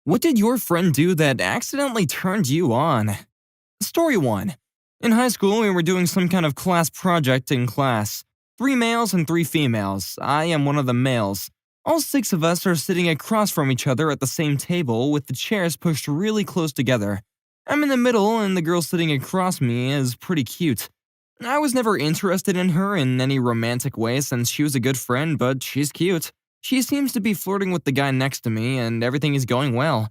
What did your friend do that accidentally turned you on? Story 1. In high school, we were doing some kind of class project in class. 3 males and 3 females. I am one of the males. All 6 of us are sitting across from each other at the same table with the chairs pushed really close together. I'm in the middle and the girl sitting across me is pretty cute. I was never interested in her in any romantic way since she was a good friend, but she's cute. She seems to be flirting with the guy next to me and everything is going well.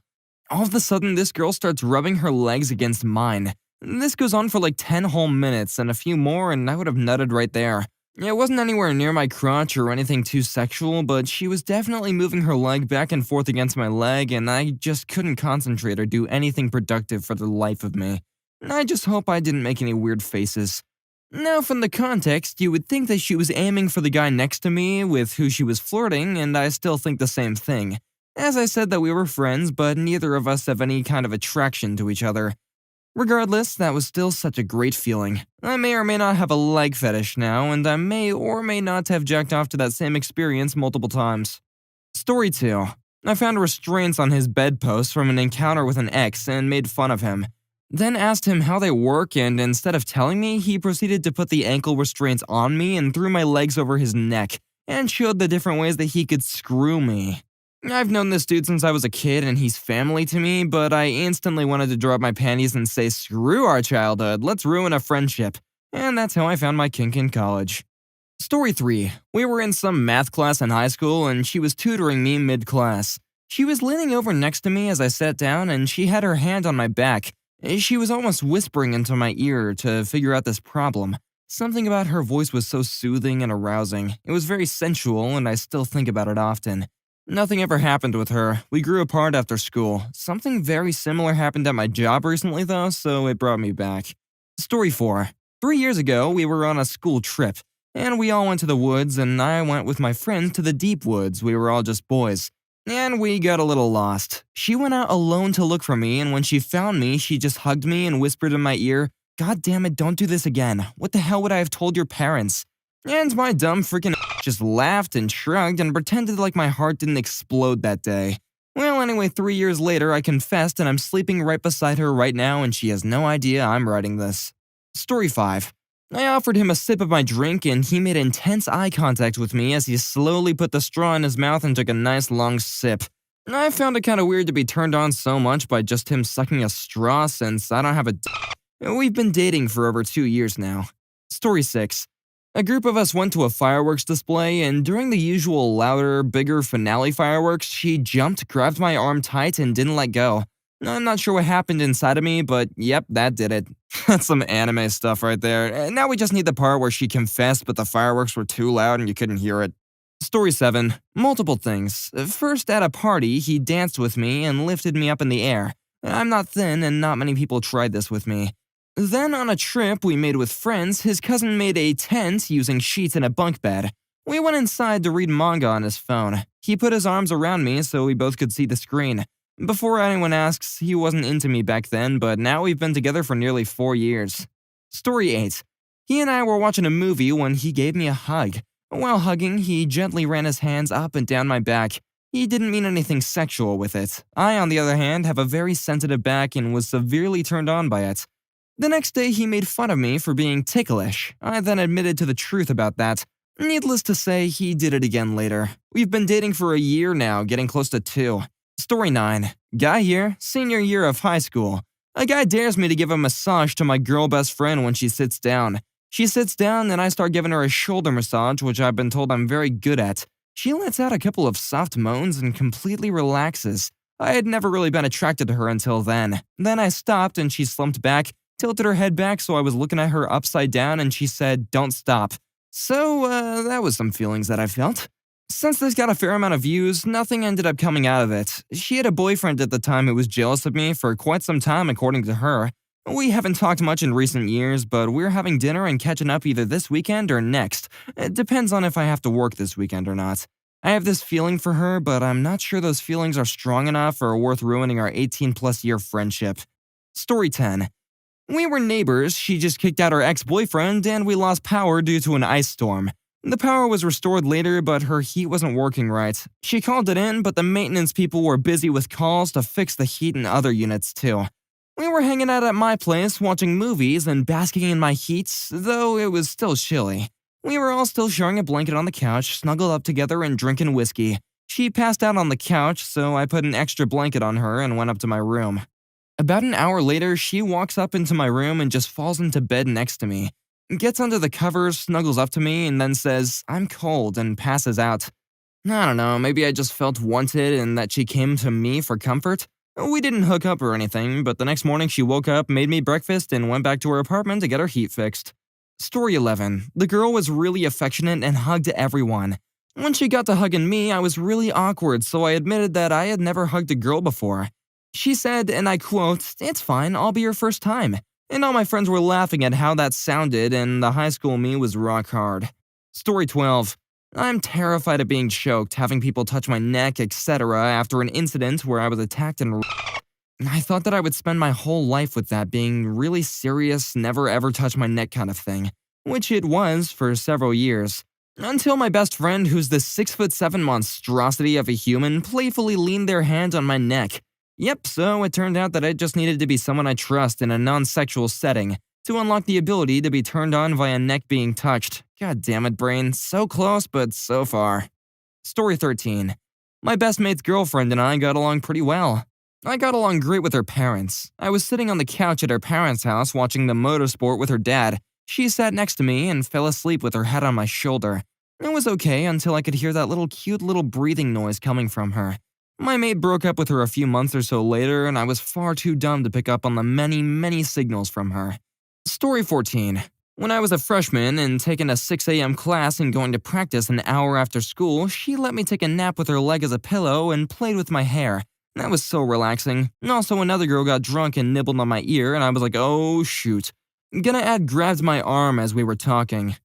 All of a sudden, this girl starts rubbing her legs against mine. This goes on for like 10 whole minutes and a few more and I would have nutted right there. It wasn't anywhere near my crotch or anything too sexual, but she was definitely moving her leg back and forth against my leg and I just couldn't concentrate or do anything productive for the life of me. I just hope I didn't make any weird faces. Now, from the context, you would think that she was aiming for the guy next to me with who she was flirting, and I still think the same thing. As I said that we were friends, but neither of us have any kind of attraction to each other. Regardless, that was still such a great feeling. I may or may not have a leg fetish now, and I may or may not have jacked off to that same experience multiple times. Story 2. I found restraints on his bedpost from an encounter with an ex and made fun of him. Then asked him how they work, and instead of telling me, he proceeded to put the ankle restraints on me and threw my legs over his neck, and showed the different ways that he could screw me. I've known this dude since I was a kid and he's family to me, but I instantly wanted to drop my panties and say screw our childhood, let's ruin a friendship. And that's how I found my kink in college. Story 3. We were in some math class in high school and she was tutoring me mid-class. She was leaning over next to me as I sat down and she had her hand on my back. She was almost whispering into my ear to figure out this problem. Something about her voice was so soothing and arousing. It was very sensual and I still think about it often. Nothing ever happened with her. We grew apart after school. Something very similar happened at my job recently though, so it brought me back. Story 4. 3 years ago, we were on a school trip, and we all went to the woods and I went with my friends to the deep woods. We were all just boys. And we got a little lost. She went out alone to look for me, and when she found me, she just hugged me and whispered in my ear, "God damn it, don't do this again. What the hell would I have told your parents?" And my dumb freaking just laughed and shrugged and pretended like my heart didn't explode that day. Well, anyway, 3 years later, I confessed and I'm sleeping right beside her right now and she has no idea I'm writing this. Story 5. I offered him a sip of my drink and he made intense eye contact with me as he slowly put the straw in his mouth and took a nice long sip. I found it kinda weird to be turned on so much by just him sucking a straw since I don't have a d. We've been dating for over 2 years now. Story 6. A group of us went to a fireworks display, and during the usual louder, bigger finale fireworks, she jumped, grabbed my arm tight, and didn't let go. I'm not sure what happened inside of me, but yep, that did it. That's some anime stuff right there. Now we just need the part where she confessed, but the fireworks were too loud and you couldn't hear it. Story 7. Multiple things. First, at a party, he danced with me and lifted me up in the air. I'm not thin, and not many people tried this with me. Then, on a trip we made with friends, his cousin made a tent using sheets and a bunk bed. We went inside to read manga on his phone. He put his arms around me so we both could see the screen. Before anyone asks, he wasn't into me back then, but now we've been together for nearly 4 years. Story 8. He and I were watching a movie when he gave me a hug. While hugging, he gently ran his hands up and down my back. He didn't mean anything sexual with it. I, on the other hand, have a very sensitive back and was severely turned on by it. The next day, he made fun of me for being ticklish. I then admitted to the truth about that. Needless to say, he did it again later. We've been dating for a year now, getting close to 2. Story 9. Guy here, senior year of high school. A guy dares me to give a massage to my girl best friend when she sits down. She sits down and I start giving her a shoulder massage, which I've been told I'm very good at. She lets out a couple of soft moans and completely relaxes. I had never really been attracted to her until then. Then I stopped and she slumped back, tilted her head back so I was looking at her upside down and she said, "Don't stop." So, that was some feelings that I felt. Since this got a fair amount of views, nothing ended up coming out of it. She had a boyfriend at the time who was jealous of me for quite some time according to her. We haven't talked much in recent years, but we're having dinner and catching up either this weekend or next. It depends on if I have to work this weekend or not. I have this feeling for her, but I'm not sure those feelings are strong enough or worth ruining our 18-plus year friendship. Story 10. We were neighbors, she just kicked out her ex-boyfriend, and we lost power due to an ice storm. The power was restored later, but her heat wasn't working right. She called it in, but the maintenance people were busy with calls to fix the heat in other units too. We were hanging out at my place, watching movies and basking in my heat, though it was still chilly. We were all still sharing a blanket on the couch, snuggled up together and drinking whiskey. She passed out on the couch, so I put an extra blanket on her and went up to my room. About an hour later, she walks up into my room and just falls into bed next to me. Gets under the covers, snuggles up to me, and then says, "I'm cold," and passes out. I don't know, maybe I just felt wanted and that she came to me for comfort. We didn't hook up or anything, but the next morning she woke up, made me breakfast, and went back to her apartment to get her heat fixed. Story 11. The girl was really affectionate and hugged everyone. When she got to hugging me, I was really awkward, so I admitted that I had never hugged a girl before. She said, and I quote, "It's fine, I'll be your first time." And all my friends were laughing at how that sounded, and the high school me was rock hard. Story 12. I'm terrified of being choked, having people touch my neck, etc. after an incident where I was attacked and I thought that I would spend my whole life with that being really serious, never ever touch my neck kind of thing, which it was for several years. Until my best friend, who's the 6'7" monstrosity of a human, playfully leaned their hand on my neck. Yep, so it turned out that I just needed to be someone I trust in a non-sexual setting to unlock the ability to be turned on via neck being touched. God damn it, brain. So close, but so far. Story 13. My best mate's girlfriend and I got along pretty well. I got along great with her parents. I was sitting on the couch at her parents' house watching the motorsport with her dad. She sat next to me and fell asleep with her head on my shoulder. It was okay until I could hear that cute little breathing noise coming from her. My mate broke up with her a few months or so later, and I was far too dumb to pick up on the many signals from her. Story 14. When I was a freshman and taking a 6 a.m. class and going to practice an hour after school, she let me take a nap with her leg as a pillow and played with my hair. That was so relaxing. Also, another girl got drunk and nibbled on my ear, and I was like, oh shoot. Gonna add grabbed my arm as we were talking.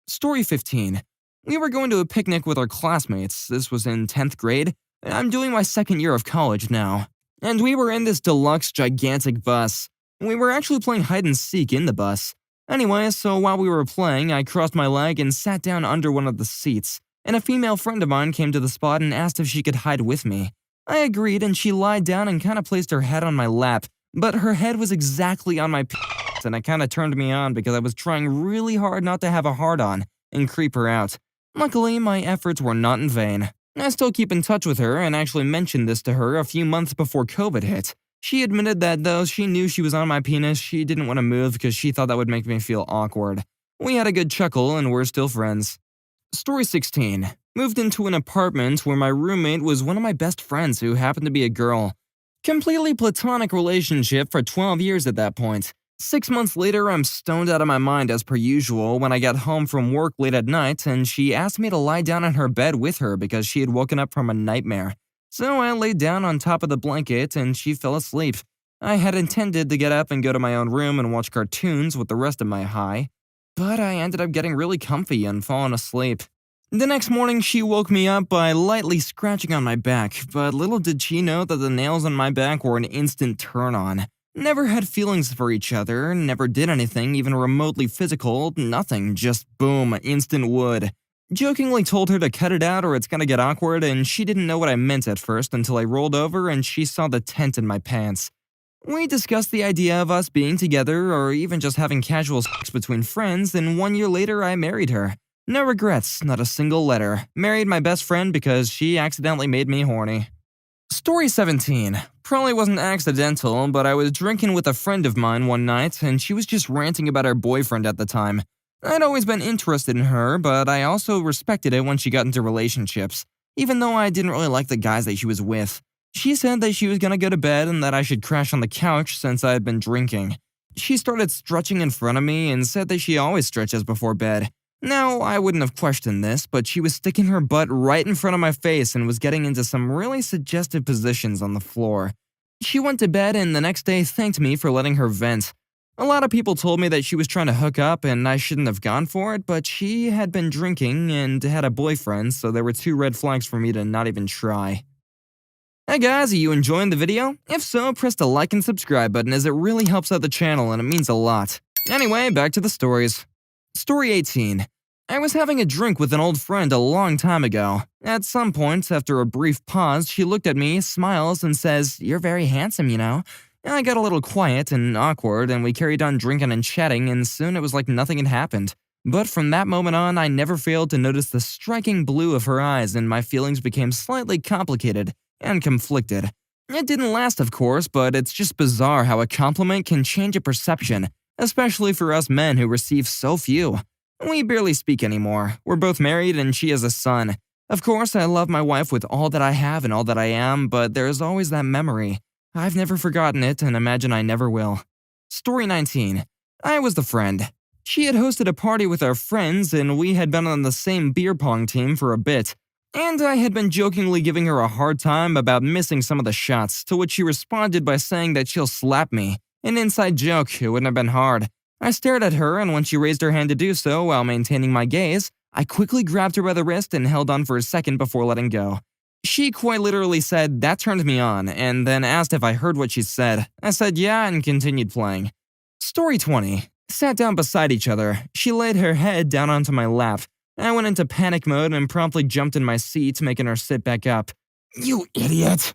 Story 15. We were going to a picnic with our classmates. This was in 10th grade. I'm doing my second year of college now. And we were in this deluxe gigantic bus. We were actually playing hide and seek in the bus. Anyway, so while we were playing, I crossed my leg and sat down under one of the seats, and a female friend of mine came to the spot and asked if she could hide with me. I agreed, and she lied down and kinda placed her head on my lap, but her head was exactly on my penis, and it kinda turned me on because I was trying really hard not to have a hard-on and creep her out. Luckily, my efforts were not in vain. I still keep in touch with her and actually mentioned this to her a few months before COVID hit. She admitted that though she knew she was on my penis, she didn't want to move because she thought that would make me feel awkward. We had a good chuckle and we're still friends. Story 16. Moved into an apartment where my roommate was one of my best friends who happened to be a girl. Completely platonic relationship for 12 years at that point. 6 months later, I'm stoned out of my mind as per usual when I got home from work late at night and she asked me to lie down in her bed with her because she had woken up from a nightmare. So I laid down on top of the blanket and she fell asleep. I had intended to get up and go to my own room and watch cartoons with the rest of my high, but I ended up getting really comfy and falling asleep. The next morning, she woke me up by lightly scratching on my back, but little did she know that the nails on my back were an instant turn-on. Never had feelings for each other, never did anything even remotely physical, nothing, just boom, instant wood. Jokingly told her to cut it out or it's gonna get awkward, and she didn't know what I meant at first until I rolled over and she saw the tent in my pants. We discussed the idea of us being together or even just having casual sex between friends, and 1 year later I married her. No regrets, not a single letter. Married my best friend because she accidentally made me horny. Story 17. Probably wasn't accidental, but I was drinking with a friend of mine one night and she was just ranting about her boyfriend at the time. I'd always been interested in her, but I also respected it when she got into relationships, even though I didn't really like the guys that she was with. She said that she was gonna go to bed and that I should crash on the couch since I had been drinking. She started stretching in front of me and said that she always stretches before bed. Now, I wouldn't have questioned this, but she was sticking her butt right in front of my face and was getting into some really suggestive positions on the floor. She went to bed and the next day thanked me for letting her vent. A lot of people told me that she was trying to hook up and I shouldn't have gone for it, but she had been drinking and had a boyfriend, so there were 2 red flags for me to not even try. Hey guys, are you enjoying the video? If so, press the like and subscribe button as it really helps out the channel and it means a lot. Anyway, back to the stories. Story 18. I was having a drink with an old friend a long time ago. At some point, after a brief pause, she looked at me, smiles, and says, "You're very handsome, you know." I got a little quiet and awkward, and we carried on drinking and chatting, and soon it was like nothing had happened. But from that moment on, I never failed to notice the striking blue of her eyes, and my feelings became slightly complicated and conflicted. It didn't last, of course, but it's just bizarre how a compliment can change a perception, especially for us men who receive so few. We barely speak anymore. We're both married and she has a son. Of course, I love my wife with all that I have and all that I am, but there is always that memory. I've never forgotten it and imagine I never will. Story 19. I was the friend. She had hosted a party with our friends and we had been on the same beer pong team for a bit. And I had been jokingly giving her a hard time about missing some of the shots, to which she responded by saying that she'll slap me. An inside joke, it wouldn't have been hard. I stared at her, and when she raised her hand to do so while maintaining my gaze, I quickly grabbed her by the wrist and held on for a second before letting go. She quite literally said, "That turned me on," and then asked if I heard what she said. I said yeah and continued playing. Story 20. Sat down beside each other. She laid her head down onto my lap. I went into panic mode and promptly jumped in my seat, making her sit back up. "You idiot!"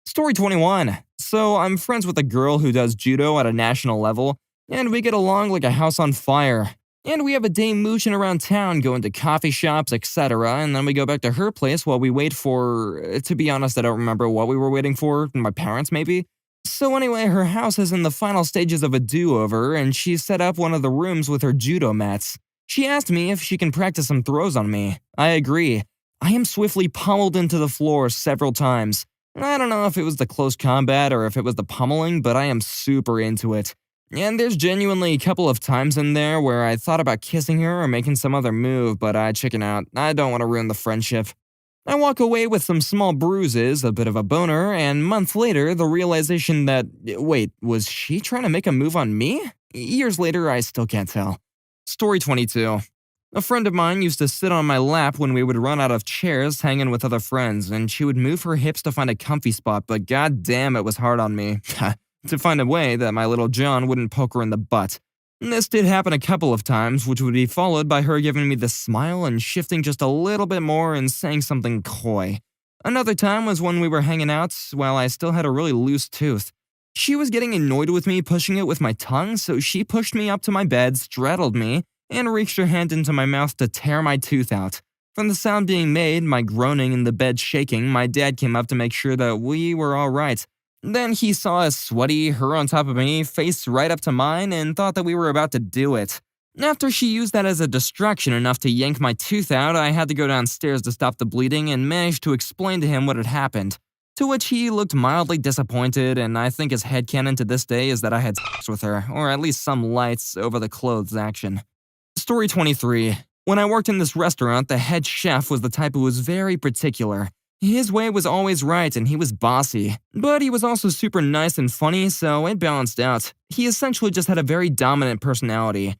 Story 21. So I'm friends with a girl who does judo at a national level, and we get along like a house on fire. And we have a day mooching around town, going to coffee shops, etc., and then we go back to her place while we wait for… To be honest, I don't remember what we were waiting for. My parents, maybe? So anyway, her house is in the final stages of a do-over, and she set up one of the rooms with her judo mats. She asked me if she can practice some throws on me. I agree. I am swiftly pummeled into the floor several times. I don't know if it was the close combat or if it was the pummeling, but I am super into it. And there's genuinely a couple of times in there where I thought about kissing her or making some other move, but I chicken out. I don't want to ruin the friendship. I walk away with some small bruises, a bit of a boner, and months later, the realization that, wait, was she trying to make a move on me? Years later, I still can't tell. Story 22. A friend of mine used to sit on my lap when we would run out of chairs hanging with other friends, and she would move her hips to find a comfy spot, but goddamn, it was hard on me. To find a way that my little John wouldn't poke her in the butt. This did happen a couple of times, which would be followed by her giving me the smile and shifting just a little bit more and saying something coy. Another time was when we were hanging out while I still had a really loose tooth. She was getting annoyed with me pushing it with my tongue, so she pushed me up to my bed, straddled me, and reached her hand into my mouth to tear my tooth out. From the sound being made, my groaning and the bed shaking, my dad came up to make sure that we were all right. Then he saw us sweaty, her on top of me, face right up to mine, and thought that we were about to do it. After she used that as a distraction enough to yank my tooth out, I had to go downstairs to stop the bleeding and managed to explain to him what had happened. To which he looked mildly disappointed, and I think his headcanon to this day is that I had sex with her, or at least some lights over the clothes action. Story 23. When I worked in this restaurant, the head chef was the type who was very particular. His way was always right and he was bossy, but he was also super nice and funny, so it balanced out. He essentially just had a very dominant personality.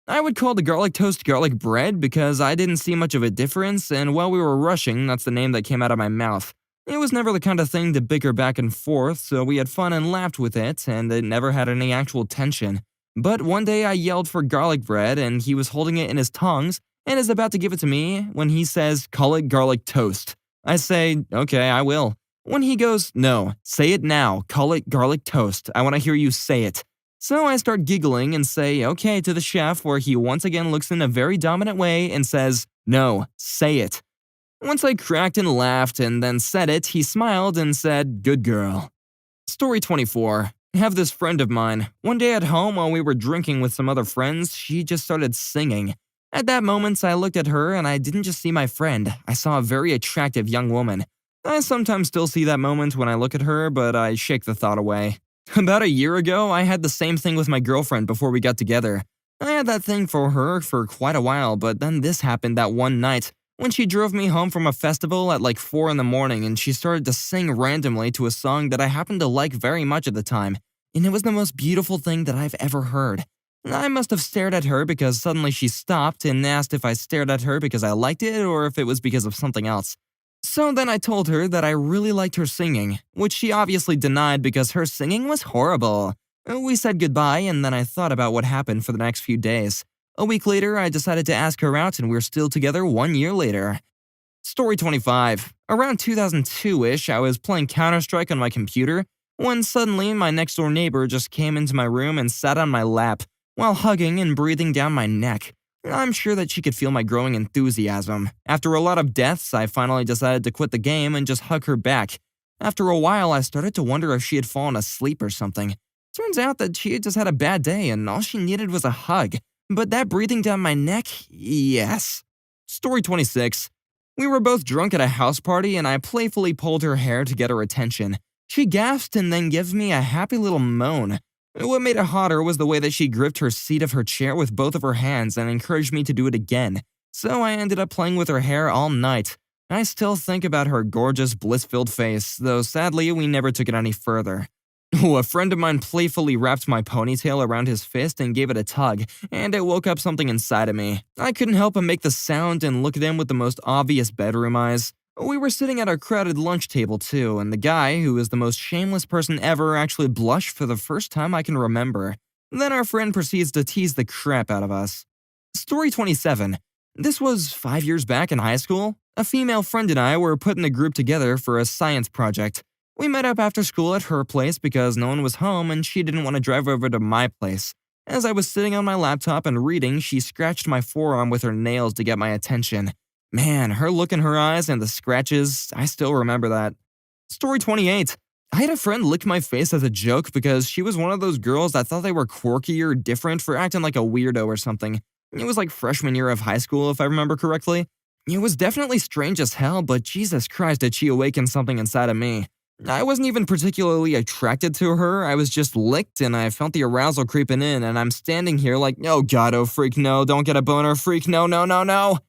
I would call the garlic toast garlic bread because I didn't see much of a difference, and while we were rushing, that's the name that came out of my mouth. It was never the kind of thing to bicker back and forth, so we had fun and laughed with it, and it never had any actual tension. But one day I yelled for garlic bread and he was holding it in his tongs and is about to give it to me when he says, "Call it garlic toast." I say, "Okay, I will." When he goes, "No, say it now, call it garlic toast, I want to hear you say it." So I start giggling and say, "Okay," to the chef, where he once again looks in a very dominant way and says, "No, say it." Once I cracked and laughed and then said it, he smiled and said, "Good girl." Story 24. I have this friend of mine. One day at home while we were drinking with some other friends, she just started singing. At that moment, I looked at her and I didn't just see my friend, I saw a very attractive young woman. I sometimes still see that moment when I look at her, but I shake the thought away. About a year ago, I had the same thing with my girlfriend before we got together. I had that thing for her for quite a while, but then this happened that one night, when she drove me home from a festival at like 4 in the morning and she started to sing randomly to a song that I happened to like very much at the time, and it was the most beautiful thing that I've ever heard. I must have stared at her because suddenly she stopped and asked if I stared at her because I liked it or if it was because of something else. So then I told her that I really liked her singing, which she obviously denied because her singing was horrible. We said goodbye and then I thought about what happened for the next few days. A week later, I decided to ask her out and we're still together 1 year later. Story 25. Around 2002-ish, I was playing Counter-Strike on my computer when suddenly my next-door neighbor just came into my room and sat on my lap while hugging and breathing down my neck. I'm sure that she could feel my growing enthusiasm. After a lot of deaths, I finally decided to quit the game and just hug her back. After a while, I started to wonder if she had fallen asleep or something. Turns out that she had just had a bad day and all she needed was a hug. But that breathing down my neck? Yes. Story 26. We were both drunk at a house party and I playfully pulled her hair to get her attention. She gasped and then gave me a happy little moan. What made it hotter was the way that she gripped her seat of her chair with both of her hands and encouraged me to do it again. So I ended up playing with her hair all night. I still think about her gorgeous, bliss-filled face, though sadly we never took it any further. A friend of mine playfully wrapped my ponytail around his fist and gave it a tug, and it woke up something inside of me. I couldn't help but make the sound and look at him with the most obvious bedroom eyes. We were sitting at our crowded lunch table too, and the guy, who is the most shameless person ever, actually blushed for the first time I can remember. Then our friend proceeds to tease the crap out of us. Story 27. This was 5 years back in high school. A female friend and I were put in a group together for a science project. We met up after school at her place because no one was home and she didn't want to drive over to my place. As I was sitting on my laptop and reading, she scratched my forearm with her nails to get my attention. Man, her look in her eyes and the scratches, I still remember that. Story 28. I had a friend lick my face as a joke because she was one of those girls that thought they were quirky or different for acting like a weirdo or something. It was like freshman year of high school, if I remember correctly. It was definitely strange as hell, but Jesus Christ did she awaken something inside of me. I wasn't even particularly attracted to her, I was just licked and I felt the arousal creeping in and I'm standing here like, oh god, oh freak no, don't get a boner, freak no, no, no, no.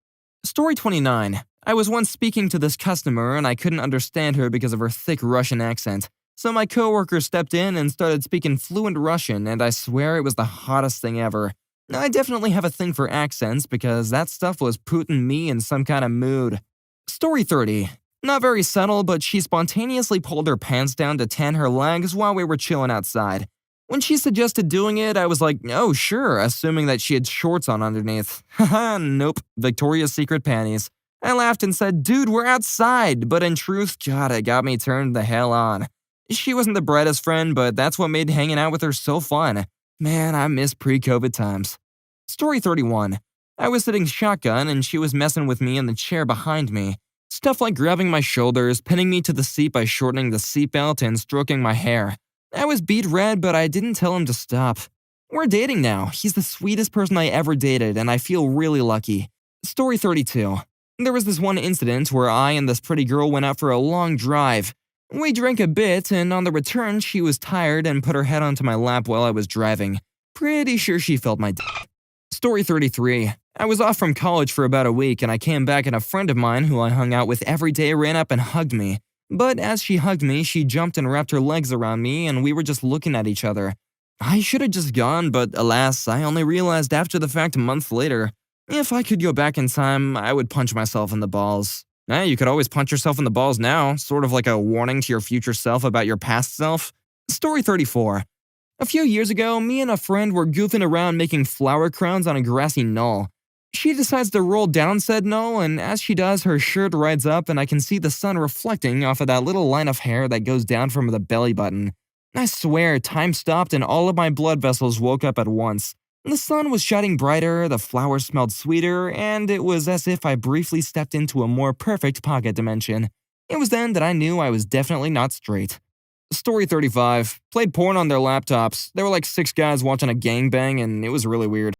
Story 29. I was once speaking to this customer and I couldn't understand her because of her thick Russian accent. So my coworker stepped in and started speaking fluent Russian and I swear it was the hottest thing ever. I definitely have a thing for accents because that stuff was putting me in some kind of mood. Story 30. Not very subtle, but she spontaneously pulled her pants down to tan her legs while we were chilling outside. When she suggested doing it, I was like, oh sure, assuming that she had shorts on underneath. Haha, nope, Victoria's Secret panties. I laughed and said, dude, we're outside, but in truth, god, it got me turned the hell on. She wasn't the brightest friend, but that's what made hanging out with her so fun. Man, I miss pre-COVID times. Story 31. I was sitting shotgun and she was messing with me in the chair behind me. Stuff like grabbing my shoulders, pinning me to the seat by shortening the seatbelt, and stroking my hair. I was beet red, but I didn't tell him to stop. We're dating now. He's the sweetest person I ever dated, and I feel really lucky. Story 32. There was this one incident where I and this pretty girl went out for a long drive. We drank a bit, and on the return, she was tired and put her head onto my lap while I was driving. Pretty sure she felt my dick. Story 33. I was off from college for about a week and I came back and a friend of mine who I hung out with every day ran up and hugged me. But as she hugged me, she jumped and wrapped her legs around me and we were just looking at each other. I should have just gone, but alas, I only realized after the fact a month later. If I could go back in time, I would punch myself in the balls. You could always punch yourself in the balls now, sort of like a warning to your future self about your past self. Story 34. A few years ago, me and a friend were goofing around making flower crowns on a grassy knoll. She decides to roll down said knoll, and as she does, her shirt rides up and I can see the sun reflecting off of that little line of hair that goes down from the belly button. I swear, time stopped and all of my blood vessels woke up at once. The sun was shining brighter, the flowers smelled sweeter, and it was as if I briefly stepped into a more perfect pocket dimension. It was then that I knew I was definitely not straight. Story 35. Played porn on their laptops. There were like 6 guys watching a gangbang and it was really weird.